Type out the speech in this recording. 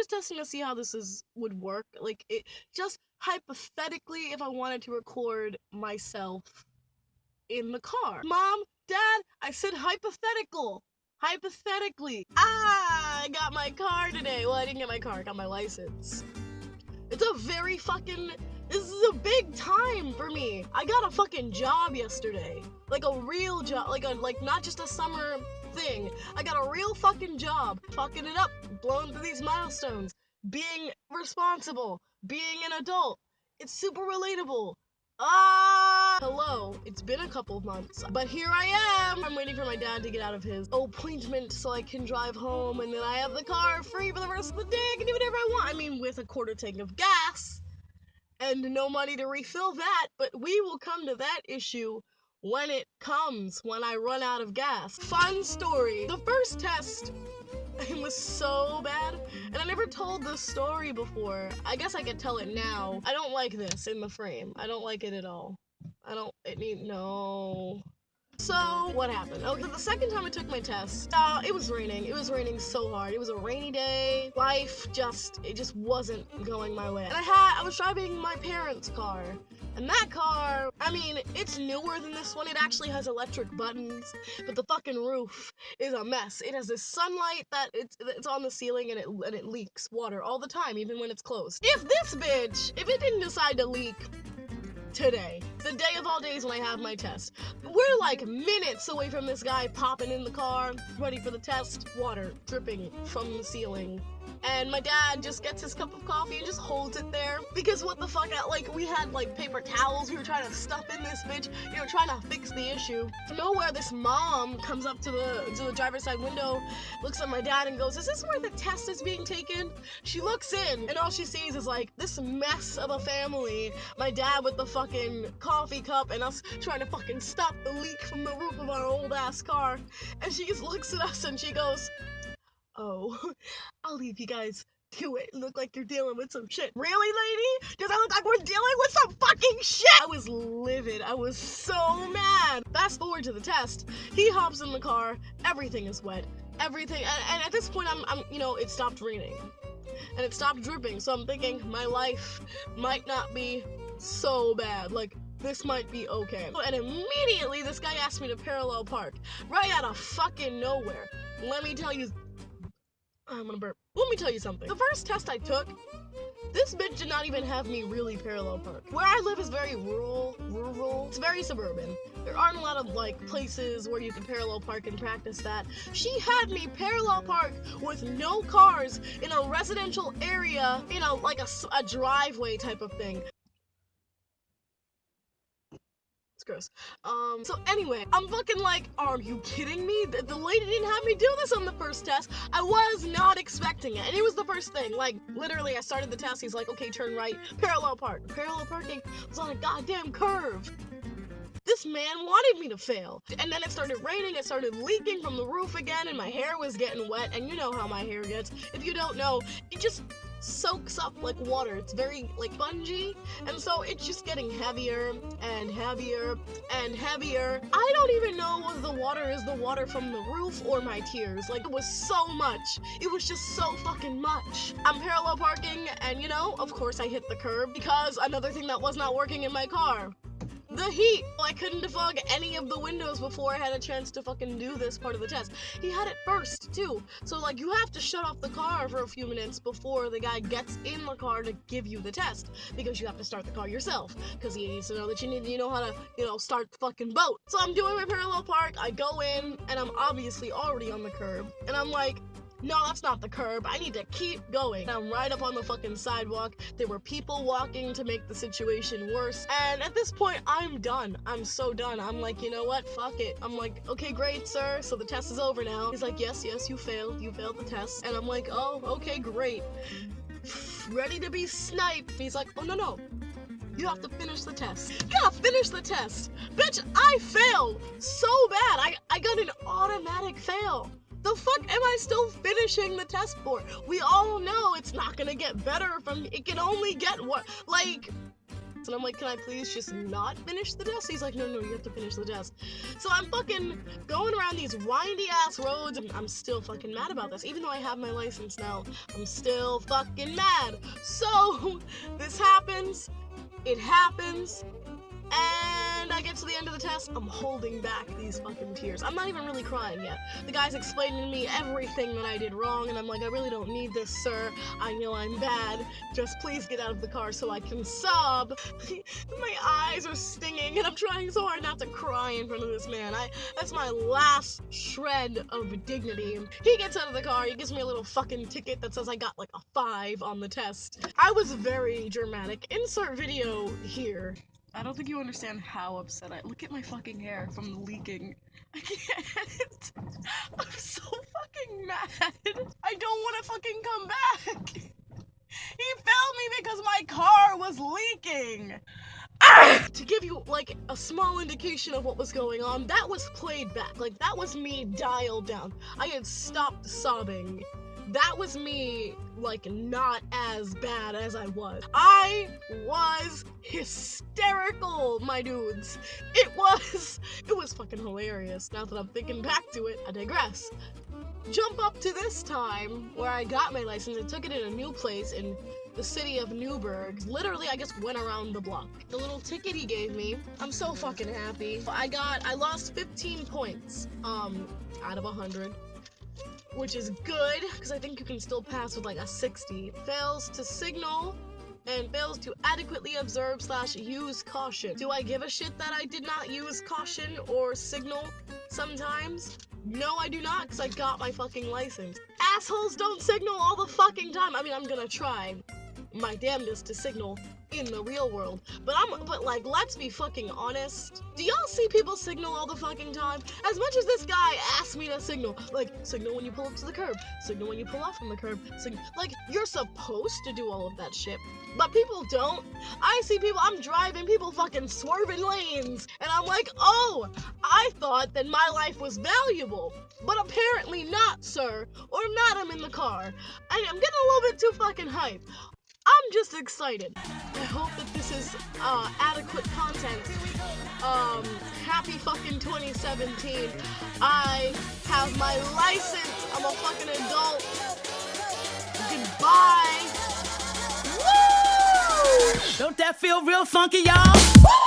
just testing to see how would work. Like, it just hypothetically, if I wanted to record myself in the car. Mom, Dad, I said hypothetical. Hypothetically. I got my car today. Well, I didn't get my car, I got my license. It's a very fucking, this is a big time for me. I got a fucking job yesterday. Like a real job, like not just a summer thing. I got a real fucking job. Fucking it up, blowing through these milestones, being responsible, being an adult. It's super relatable. Hello, it's been a couple of months, but here I am. I'm waiting for my dad to get out of his appointment so I can drive home, and then I have the car free for the rest of the day. I can do whatever I want. I mean, with a quarter tank of gas and no money to refill that, but we will come to that issue when it comes, when I run out of gas. Fun story. The first test, it was so bad, and I never told this story before. I guess I could tell it now. I don't like this in the frame. I don't like it at all. No. So, what happened? Okay, the second time I took my test, it was raining. It was raining so hard. It was a rainy day. Life it just wasn't going my way. And I was driving my parents' car. And that car, I mean, it's newer than this one. It actually has electric buttons, but the fucking roof is a mess. It has this sunlight that it's on the ceiling, and it leaks water all the time, even when it's closed. If it didn't decide to leak today, the day of all days when I have my test, we're like minutes away from this guy popping in the car, ready for the test, water dripping from the ceiling. And my dad just gets his cup of coffee and just holds it there, because what the fuck, we had like paper towels we were trying to stuff in this bitch, trying to fix the issue. Nowhere, this mom comes up to the driver's side window, looks at my dad and goes, "Is this where the test is being taken?" She looks in, and all she sees is like this mess of a family, my dad with the fucking coffee cup and us trying to fucking stop the leak from the roof of our old ass car. And she just looks at us and she goes, "Oh, I'll leave you guys to it. Look like you're dealing with some shit." Really, lady? Does it look like we're dealing with some fucking shit? I was livid. I was so mad. Fast forward to the test. He hops in the car. Everything is wet. Everything. And at this point, it stopped raining. And it stopped dripping. So I'm thinking my life might not be so bad. Like, this might be okay. And immediately, this guy asked me to parallel park. Right out of fucking nowhere. Let me tell you... I'm gonna burp. Let me tell you something. The first test I took, this bitch did not even have me really parallel park. Where I live is very rural. It's very suburban. There aren't a lot of, places where you can parallel park and practice that. She had me parallel park with no cars in a residential area, like a driveway type of thing. Gross. So anyway, I'm fucking like, are you kidding me? The lady didn't have me do this on the first test. I was not expecting it, and it was the first thing. Like, literally, I started the test, he's like, "Okay, turn right, parallel park." Parallel parking was on a goddamn curve. This man wanted me to fail. And then it started raining, it started leaking from the roof again, and my hair was getting wet, and you know how my hair gets. If you don't know, it just soaks up like water. It's very spongy, and so it's just getting heavier and heavier and heavier. I don't even know whether the water is the water from the roof or my tears. It was so much. It was just so fucking much. I'm parallel parking, and of course I hit the curb, because another thing that was not working in my car, the heat. I couldn't defog any of the windows before I had a chance to fucking do this part of the test. He had it first, too. So, you have to shut off the car for a few minutes before the guy gets in the car to give you the test, because you have to start the car yourself, because he needs to know that you know how to, start the fucking boat. So I'm doing my parallel park, I go in, and I'm obviously already on the curb, and I'm like, no, that's not the curb. I need to keep going. I'm right up on the fucking sidewalk. There were people walking to make the situation worse. And at this point, I'm done. I'm so done. I'm like, you know what? Fuck it. I'm like, "Okay, great, sir. So the test is over now." He's like, yes, you failed. You failed the test." And I'm like, "Oh, okay, great." Ready to be sniped. He's like, "Oh, no. You have to finish the test. You gotta finish the test." Bitch, I failed so bad. I got an automatic fail. The fuck am I still finishing the test for? We all know it's not gonna get better it can only get what, And I'm like, can I please just not finish the test? He's like, no, you have to finish the test. So I'm fucking going around these windy ass roads, and I'm still fucking mad about this. Even though I have my license now, I'm still fucking mad. So this happens, it happens, and I get to the end of the test, I'm holding back these fucking tears. I'm not even really crying yet. The guy's explaining to me everything that I did wrong, and I'm like, I really don't need this, sir. I know I'm bad. Just please get out of the car so I can sob. My eyes are stinging, and I'm trying so hard not to cry in front of this man. That's my last shred of dignity. He gets out of the car, he gives me a little fucking ticket that says I got like a 5 on the test. I was very dramatic. Insert video here. I don't think you understand how upset look at my fucking hair from the leaking. I can't. I'm so fucking mad. I don't want to fucking come back. He failed me because my car was leaking. To give you like a small indication of what was going on, that was played back. Like that was me dialed down. I had stopped sobbing. That was me, like, not as bad as I was. I was hysterical, my dudes. It was fucking hilarious. Now that I'm thinking back to it, I digress. Jump up to this time where I got my license. I took it in a new place in the city of Newburgh. Literally, I just went around the block. The little ticket he gave me, I'm so fucking happy. I lost 15 points, out of 100. Which is good, because I think you can still pass with like a 60. Fails to signal and fails to adequately observe / use caution. Do I give a shit that I did not use caution or signal sometimes? No, I do not, because I got my fucking license. Assholes don't signal all the fucking time. I mean, I'm gonna try my damnedest to signal in the real world, but like, let's be fucking honest. Do y'all see people signal all the fucking time? As much as this guy asked me to signal, like, signal when you pull up to the curb, signal when you pull off from the curb, like, you're supposed to do all of that shit, but people don't. I see people, I'm driving, people fucking swerving lanes, and I'm like, oh, I thought that my life was valuable, but apparently not, sir, or not. I'm in the car. I'm getting a little bit too fucking hype. I'm just excited. I hope that this is adequate content. Happy fucking 2017. I have my license. I'm a fucking adult. Goodbye. Woo! Don't that feel real funky, y'all?